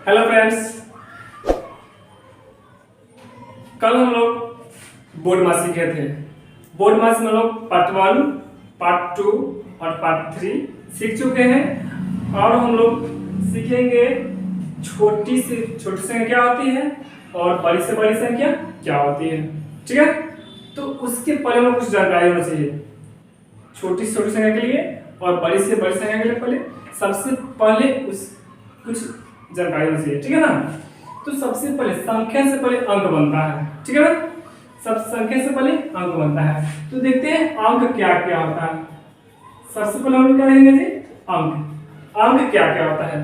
Hello friends, कल हम लोग बोर्ड मास सीखे थे। बोर्ड मास में हम लोग पार्ट 1, पार्ट 2 और पार्ट 3 सीख चुके हैं और हम लोग सीखेंगे छोटी से छोटी संख्या क्या होती है और बड़ी से बड़ी संख्या क्या होती है। ठीक है, तो उसके पहले हमें कुछ जानकारी होना चाहिए छोटी से छोटी संख्या के लिए और बड़ी से बड़ी संख्या के लिए। पहले सबसे पहले उस कुछ जानकारी होनी चाहिए, ठीक है ना। तो सबसे पहले संख्या से पहले अंक बनता है, ठीक है ना। सब संख्या से पहले अंक बनता है, तो देखते हैं अंक क्या क्या होता है। सबसे पहले हम क्या लेंगे जी, अंक। अंक क्या क्या होता है,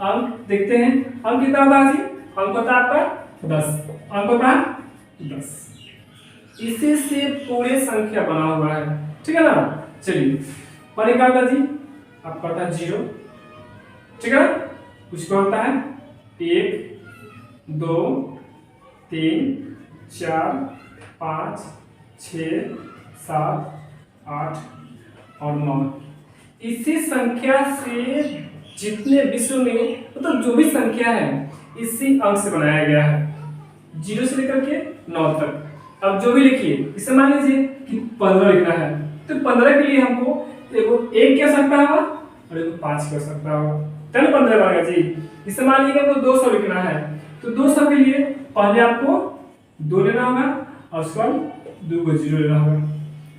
अंक देखते हैं। अंक कितना होता है जी, अंक होता है आपका 10। अंक होता है 10। इसी से पूरे संख्या बना हुआ है, ठीक है ना। चलिए पहले क्या होता है जी, आपका होता है 0, ठीक है ना। उसका होता है 1, 2, 3, 4, 5, 6, 7, 8 और 9। इसी संख्या से जितने विश्व में मतलब जो भी संख्या है इसी अंक से बनाया गया है, 0 से लेकर के 9 तक। अब जो भी लिखिए, इसे मान लीजिए कि 15 लिखना है, तो 15 के लिए हमको एगो 1 क्या सकता होगा और एगो 5 क्या सकता होगा, तब 15 बनेगा जी। इसे मान लीजिए तो 200 लिखना है, तो 200 के लिए पहले आपको 2 लेना होगा और उसके बाद 2 को 0 लेना होगा,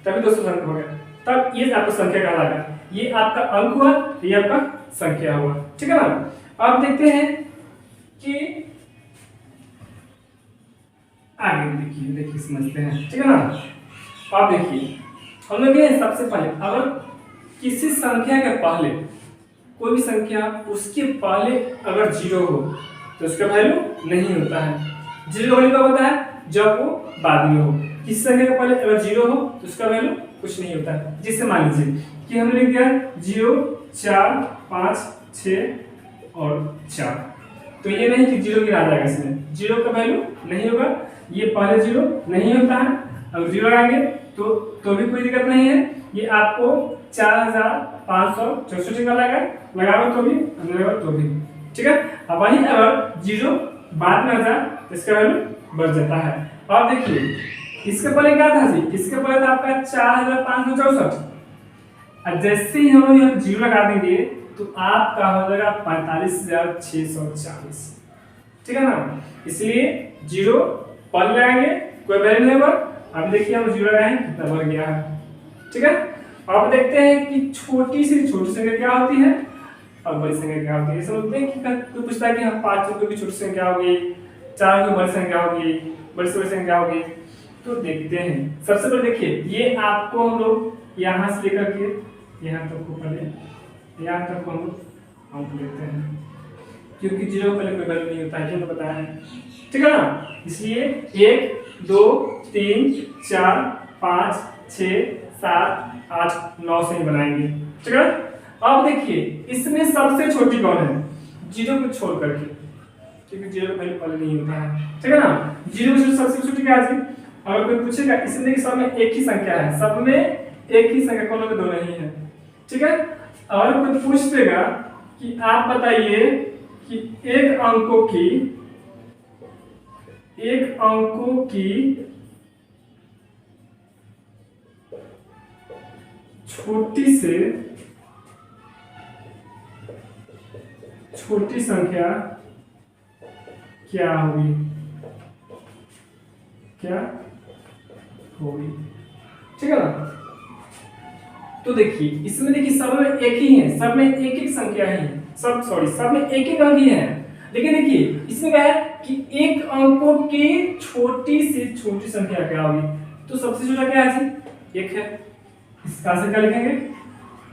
तभी 200 संख्या हो गया। तब ये आपको संख्या कहलाएगा, ये आपका अंक हुआ, ये आपका संख्या हुआ, ठीक है ना। अब देखते हैं कि आगे देखिए समझते हैं, ठीक है ना। अब देखिए हम लोग ये सबसे पहले अगर किसी संख्या के पहले कोई भी संख्या उसके पहले अगर 0 हो तो उसका वैल्यू नहीं होता है। 0 का वैल्यू कब होता है, जब वो बाद में हो। किसी संख्या के पहले अगर 0 हो तो उसका वैल्यू कुछ नहीं होता है। जिससे मान लीजिए कि हमने लिख दिया 0, 4, 5, 6 और 4, तो ये नहीं कि 0 गिरा जाएगा, इसमें 0 का वैल्यू नहीं होगा। ये पहले 0 नहीं होता है, अगर 0 लगाएंगे तो भी कोई दिक्कत नहीं है। ये आपको 4564 का लगाओ तो भी तो भी, ठीक है। अब वही अगर 0 बाद में आ जाए तो इसका वैल्यू बढ़ जाता है। अब देखिए इसके पहले क्या था जी, इसके पहले था आपका 4564, और जैसे ही हम लोग यहाँ 0 लगा देंगे तो आपका हो जाएगा 45640, ठीक है ना। इसलिए 0 पहले लगाएंगे कोई वैल्यू नहीं होगा। अब देखिए हम 0 लगाए कितना बढ़ गया है, ठीक है। अब देखते हैं कि छोटी से छोटी संख्या क्या होती है और बड़ी संख्या क्या होती है। समझते हैं कि कोई पूछता है कि हम 5 की छोटी संख्या होगी, 4 की बड़ी संख्या होगी, बड़ी से बड़ी संख्या होगी, तो देखते हैं। सबसे पहले देखिए ये आपको हम लोग यहाँ से लेकर के यहाँ तक को पहले यहाँ तक को हम अंक लेते हैं, क्योंकि 0 पहले कोई वैल्यू नहीं होता है, जो बताया है, ठीक है ना। इसलिए 1, 2, 3, 4, 5, 6, 7, 8, 9 से ही बनाएंगे, ठीक है। अब देखिए इसमें सबसे छोटी कौन है, 0 को छोड़ करके, क्योंकि 0 का वैल्यू पहले नहीं होता है, ठीक है ना। 0 से सबसे छोटी क्या है। अगर कोई पूछेगा इसमें कि सब में एक ही संख्या है, सब में एक ही संख्या, कोनो में 2 नहीं है, ठीक है। और कोई पूछ देगा कि आप बताइए कि एक अंकों की छोटी से छोटी संख्या क्या होगी, ठीक है ना। तो देखिए इसमें देखिए सब में एक ही है, सब में एक एक संख्या ही सब में एक एक अंक ही है। लेकिन देखिए इसमें क्या है कि एक अंकों की छोटी से छोटी संख्या क्या होगी, तो सबसे छोटा क्या है जी, 1 है। इसका आंसर क्या लिखेंगे,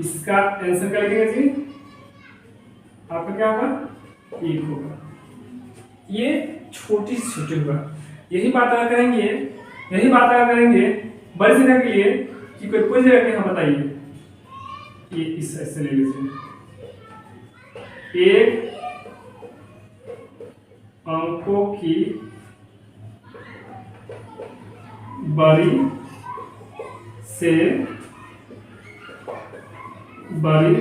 इसका आंसर क्या लिखेंगे जी, आपका क्या होगा 1 होगा। ये छोटी से छोटी होगा। यही बात अगर करेंगे बड़ी संख्या के लिए कि कोई पूछ जाएगा कि हम बताइए, ये इस ऐसे ले लीजिए, एक अंकों की बड़ी से बड़ी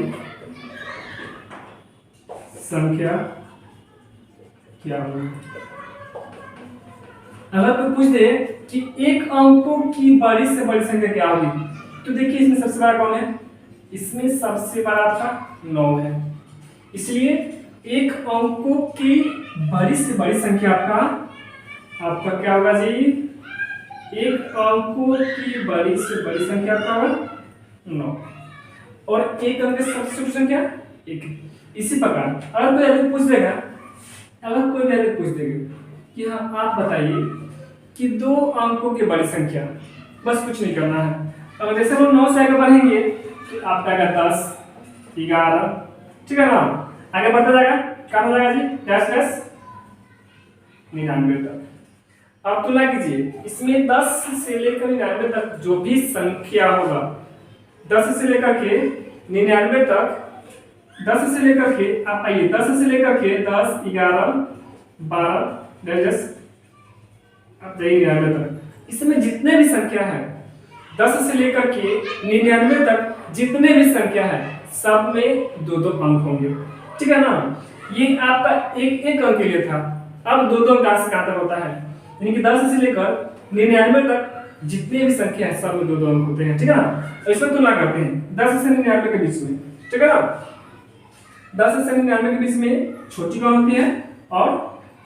संख्या क्या होगी। अगर कोई पूछ दे कि एक अंकों की बड़ी से बड़ी संख्या क्या होगी, तो देखिए इसमें सबसे बड़ा कौन है, इसमें सबसे बड़ा आपका 9 है। इसलिए एक अंकों की बड़ी से बड़ी संख्या आपका क्या होगा जी, एक अंकों की बड़ी से बड़ी संख्या आपका होगा 9, और एक अंक की सबसे छोटी संख्या 1। इसी प्रकार अगर कोई ऐसे पूछ देगा, कि हाँ आप बताइए कि 2 अंकों की बड़ी संख्या, बस कुछ नहीं करना है। अगर जैसे हम 9 से आगे बढ़ेंगे तो आपका आएगा 10, 11, ठीक है ना, आगे बढ़ता जाएगा, क्या हो जाएगा जी, 10 99 तक। अब तुलना कीजिए, इसमें 10 से लेकर 99 तक जो भी संख्या होगा, 10 से लेकर के 99 तक, 10 से लेकर के आप आइए 10 से लेकर के 10, 11, 12, 10 अब जाइए 99 तक, इसमें जितने भी संख्या है 10 से लेकर के 99 तक जितने भी संख्या है सब में 2-2 अंक होंगे, ठीक है ना। ये आपका एक अंक के लिए था। अब 2-2 अंक से कहां तक होता है, यानी कि 10 से लेकर 99 तक जितने भी संख्या है सब में 2-2 अंक होते हैं, ठीक है ना। इसमें तुलना करते हैं 10 से 99 के बीच में, ठीक है ना। 10 से 99 के बीच में छोटी कौन होती है और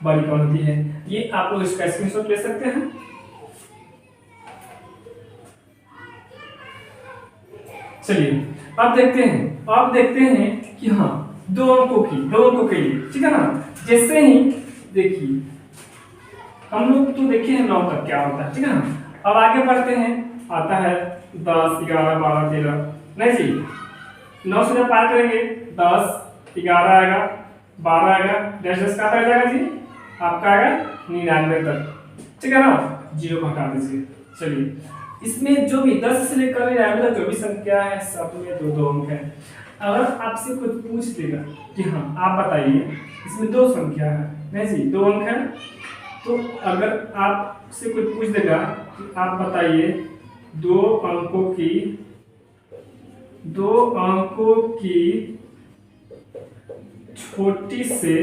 बड़ी कौन होती है, ये आप लोग इसका स्क्रीनशॉट ले सकते हैं। चलिए अब देखते हैं कि हाँ 2 अंकों के लिए, ठीक है ना। जैसे ही देखिए हम लोग तो देखे हैं 9 तक क्या होता है, ठीक है ना। अब आगे बढ़ते हैं, आता है 10, 11, 12, 13, नहीं जी 9 से जब पार करेंगे 10, 11 आएगा, 12 आएगा, 10 का आ जाएगा जी आपका आएगा 99 तक, ठीक है ना, 0 को हटा दीजिए। चलिए इसमें जो भी 10 से लेकर 99 तक जो भी संख्या है सब में 2-2 अंक है। अगर आपसे कोई पूछ देगा कि हाँ आप बताइए इसमें 2 संख्या है, नहीं जी 2 अंक है, तो अगर आपसे कोई पूछ देगा कि आप बताइए 2 अंकों की छोटी से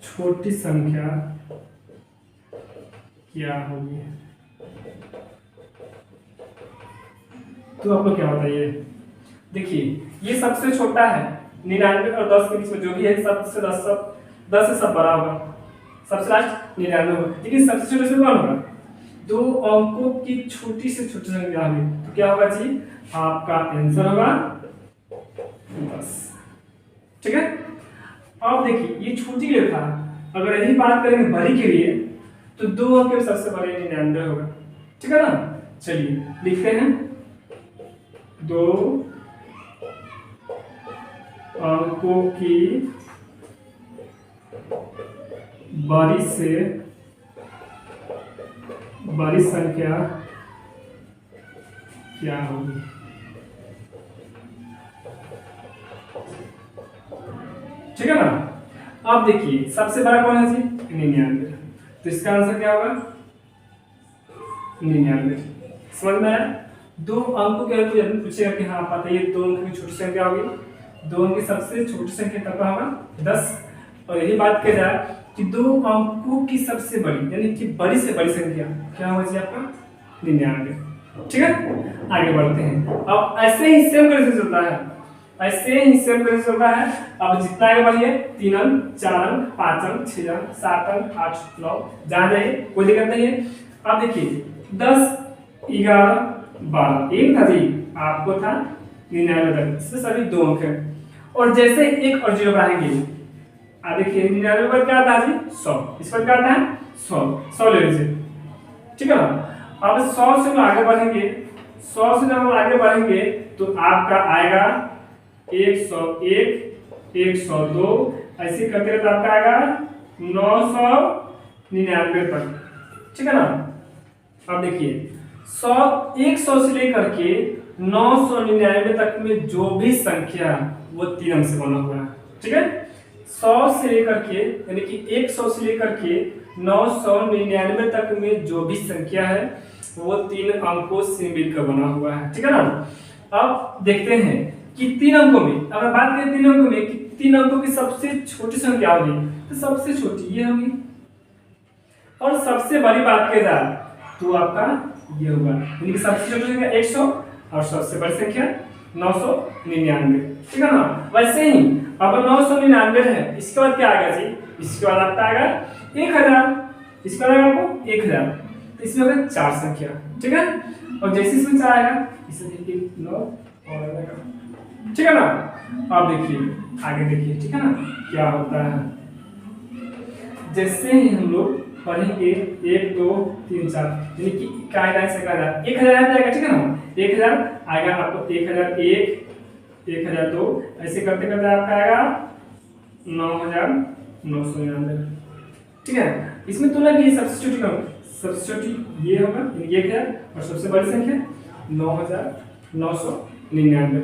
छोटी संख्या क्या होगी, तो आप लोग क्या बताइए। देखिए ये सबसे छोटा है 99 और 10 के बीच में जो भी है, सबसे 10 से सब बड़ा होगा, सबसे लास्ट 99 होगा, लेकिन सबसे छोटे से कौन होगा, 2 अंकों की छोटी से छोटी संख्या होगी, तो क्या होगा जी आपका आंसर होगा 10, ठीक है। अब देखिए ये छोटी के लिए था, अगर यही बात करेंगे बड़ी के लिए तो 2 अंक के सबसे बड़े 99 होगा, ठीक है ना। चलिए लिखते हैं 2 अंकों की बड़ी से बड़ी संख्या क्या होगी, ठीक है ना। अब देखिए सबसे बड़ा कौन है जी 99, तो इसका आंसर क्या होगा 99, समझ में आया। 2 अंकों के तो जब पूछेगा कि हाँ पता ये 2 अंक की छोटी संख्या होगी, 2 अंक की सबसे छोटी संख्या तब होगा 10, और यही बात किया जाए कि 2 अंकों की सबसे बड़ी यानी कि बड़ी से बड़ी संख्या क्या होगा जी आपका 99, ठीक है। आगे बढ़ते हैं, अब ऐसे ही सेम कैसे चलता है, अब जितना आगे बढ़िए 3 अंक, 4 अंक, 5 अंक, 6 अंक, 7 अंक, 8, 9 जहाँ जाइए कोई दिक्कत नहीं है। अब देखिए 10, 11, 12 एक था जी आपको था 99 तक, इसमें सभी 2 अंक है, और जैसे 1 और 0 बढ़ाएंगे देखिए 99 पर क्या था जी 100, इस पर क्या था 100 ले लीजिए, ठीक है ना। अब 100 से हम आगे बढ़ेंगे तो आपका आएगा 101, 102, ऐसे करते रहते आपका आएगा 999 तक, ठीक है ना। अब देखिए 100 से लेकर के 999 तक में जो भी संख्या वो 3 अंक से बना हुआ है, ठीक है। 100 से लेकर के यानी कि 100 से लेकर के 999 तक में जो भी संख्या है वो 3 अंकों से मिलकर बना हुआ है, ठीक है ना। अब देखते हैं कि 3 अंकों में, अगर बात करें 3 अंकों में कि 3 अंकों की सबसे छोटी संख्या होगी, तो सबसे छोटी ये होगी, और सबसे बड़ी बात की जाए तो आपका ये होगा, यानी कि सबसे छोटी संख्या 100 और सबसे बड़ी संख्या 999, ठीक है ना। वैसे ही अब 999 है, इसके बाद क्या आएगा जी, इसके बाद आपका आएगा 1000, इसके बाद आएगा आपको 1000, तो इसमें होगा 4 संख्या, ठीक है। और जैसे इसमें 4 आएगा इसमें देखिए 9 और आएगा, ठीक है ना। अब देखिए आगे देखिए, ठीक है ना, क्या होता है। जैसे ही हम लोग पढ़ेंगे 1 2 3 4, यानी कि क्या आएगा, 1000 आएगा, ठीक है ना। 1000 आएगा आपको, 1001 1002, ऐसे करते करते आपका आएगा 9999, ठीक है। इसमें तुलना की सबसे छोटी सबसे छोटी ये होगा, यानी 1000, और सबसे बड़ी संख्या 9999।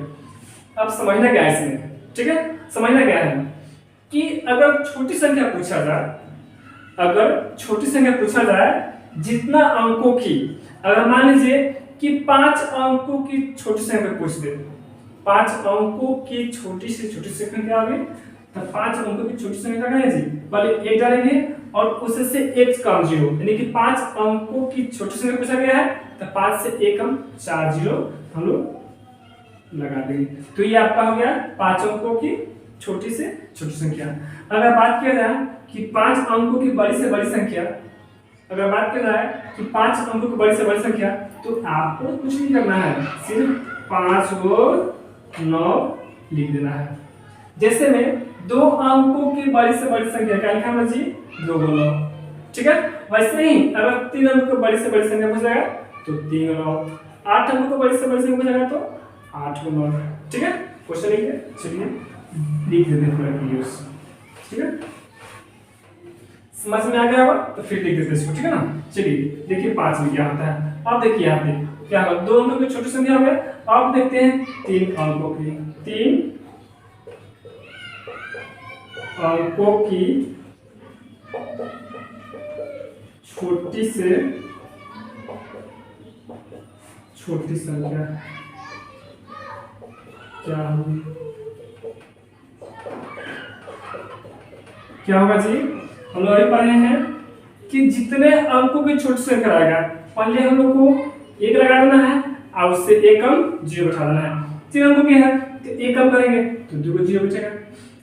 अब समझना क्या है इसमें, ठीक है। समझना क्या है कि अगर छोटी संख्या पूछा जाए, अगर छोटी संख्या पूछा जाए जितना अंकों की, अगर मान लीजिए कि 5 अंकों की छोटी संख्या पूछ दे, 5 अंकों की छोटी से छोटी संख्या क्या होगी, तो 5 अंकों की छोटी संख्या क्या है जी, पहले 1 डालेंगे और उससे 1 कम 0, यानी कि 5 अंकों की छोटी संख्या पूछा गया है, तो 5 से 1 कम 4 0 हम लोग लगा देंगे, तो ये आपका हो गया 5 अंकों की छोटी से छोटी संख्या। अगर बात किया जाए कि 5 अंकों की बड़ी से बड़ी संख्या, अगर बात किया जाए कि 5 अंकों की बड़ी से बड़ी संख्या, तो आपको कुछ नहीं करना है, सिर्फ 5 और 9 लिख देना है। जैसे में 2 अंकों की बड़ी से बड़ी संख्या क्या लिखा है जी, 2 गुना 9, ठीक है। वैसे ही अगर 3 अंकों की बड़ी से बड़ी संख्या पूछ जाएगा तो 3 गुना 9, 8 अंकों की बड़ी से बड़ी संख्या पूछ जाएगा तो 8 गुना 9, ठीक है। क्वेश्चन लिखिए, चलिए लिख देते हैं पूरा क्लियर, ठीक है। समझ में आ गया होगा तो फिर लिख देते हैं इसको, ठीक है ना। चलिए देखिए 5 में क्या होता है, अब देखिए यहाँ पे क्या होगा, 2 अंकों की छोटी संख्या हो गया। अब देखते हैं 3 अंकों की, 3 अंकों की छोटी से छोटी संख्या क्या होगी, क्या होगा जी। हम लोग अभी पढ़े हैं कि जितने अंकों की छोटी संख्या रहेगा, पहले हम लोग को 1 लगा देना है और उससे 1 कम 0 उठा देना है। 3 अंकों की है तो 1 कम करेंगे तो 2 को 0 बचेगा,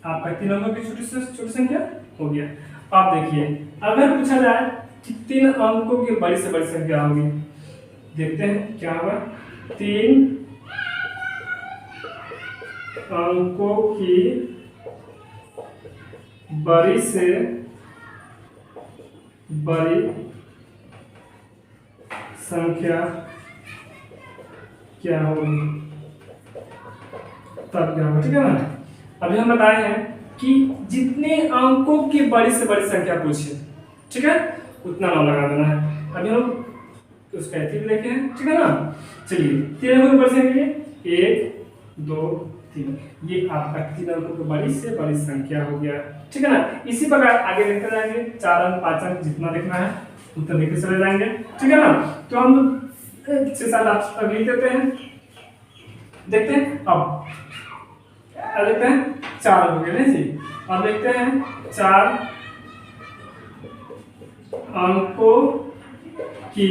आपका 3 अंकों की छोटी से छोटी संख्या हो गया। आप देखिए अगर पूछा जाए कि 3 अंकों की बड़ी से बड़ी संख्या होगी, देखते हैं क्या होगा। 3 अंकों की बड़ी से बड़ी संख्या क्या होगी, तब क्या होगा, ठीक है ना। अभी हम बताए हैं कि जितने अंकों की बड़ी से बड़ी संख्या पूछे, ठीक है, उतना नाम लगा देना है। अभी हम उसका देखे हैं, ठीक है ना। चलिए 3 अंकों की बड़ी संख्या 1 2 3, ये आपका 3 अंकों की बड़ी से बड़ी संख्या हो गया, ठीक है ना। इसी प्रकार आगे देखते जाएंगे, 4 अंक 5 अंक जितना देखना है उतना देखते चले जाएंगे, ठीक है ना। तो हम 6-7 आप लिख देते हैं, देखते हैं। अब देखते हैं 4 हो गए जी। अब देखते हैं 4 अंकों की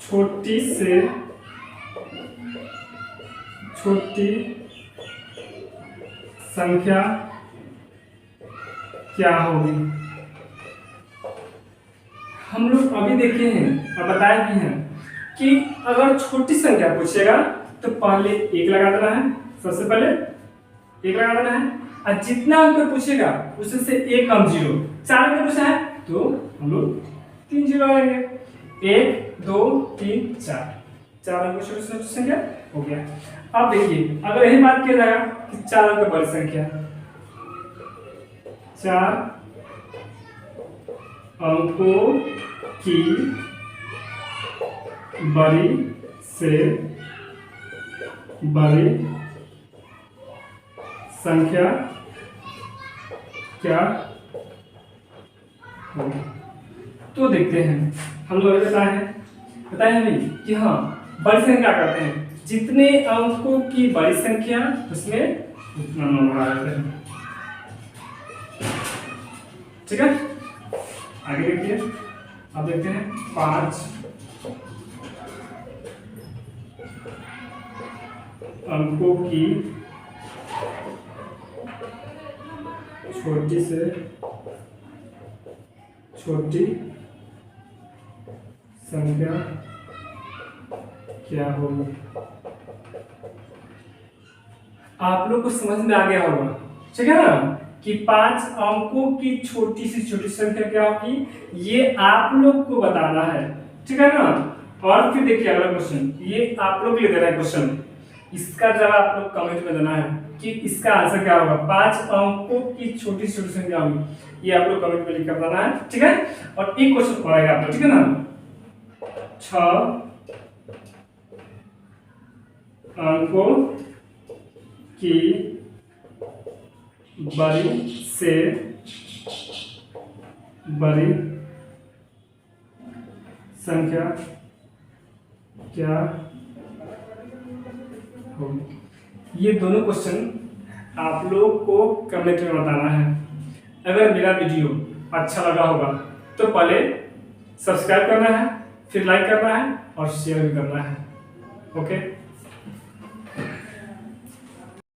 छोटी से छोटी संख्या क्या होगी। हम लोग अभी देखे हैं और बताए भी हैं कि अगर छोटी संख्या पूछेगा तो पहले 1 लगा देना है, सबसे पहले 1 लगा देना है, और जितना अंक पूछेगा उससे 1 कम 0, 4 अंक पूछा है तो हम लोग 3 0 लगाएंगे, 1 2 3 4 अंक छोटी छोटी संख्या हो गया। अब देखिए अगर यही बात किया जाएगा कि 4 अंक बड़ी संख्या, 4 अंकों की बड़ी से बड़ी संख्या क्या होगी। तो देखते हैं हम लोग बताए हमें कि हाँ बड़ी संख्या क्या करते हैं जितने अंकों की बड़ी संख्या उसमें उतना नंबर आएगा। ठीक है, आगे देखिए। अब देखते हैं 5 अंकों की छोटी से छोटी संख्या क्या होगी। आप लोग को समझ में आ गया होगा, ठीक है ना, कि 5 अंकों की छोटी से छोटी संख्या क्या होगी, ये आप लोग को बताना है। ठीक है ना। और फिर देखिए अगला क्वेश्चन, ये आप लोग के लिए दे रहा है क्वेश्चन, इसका जवाब आप लोग कमेंट में देना है कि इसका आंसर क्या होगा। 5 अंकों की छोटी से छोटी संख्या होगी, ये आप लोग कमेंट में लिख कर बताना है। ठीक है। और एक क्वेश्चन और आएगा आप लोग, ठीक है ना। 6 अंकों की बड़ी से बड़ी संख्या क्या होगी। ये दोनों क्वेश्चन आप लोग को कमेंट में बताना है। अगर मेरा वीडियो अच्छा लगा होगा तो पहले सब्सक्राइब करना है, फिर लाइक करना है और शेयर भी करना है। ओके।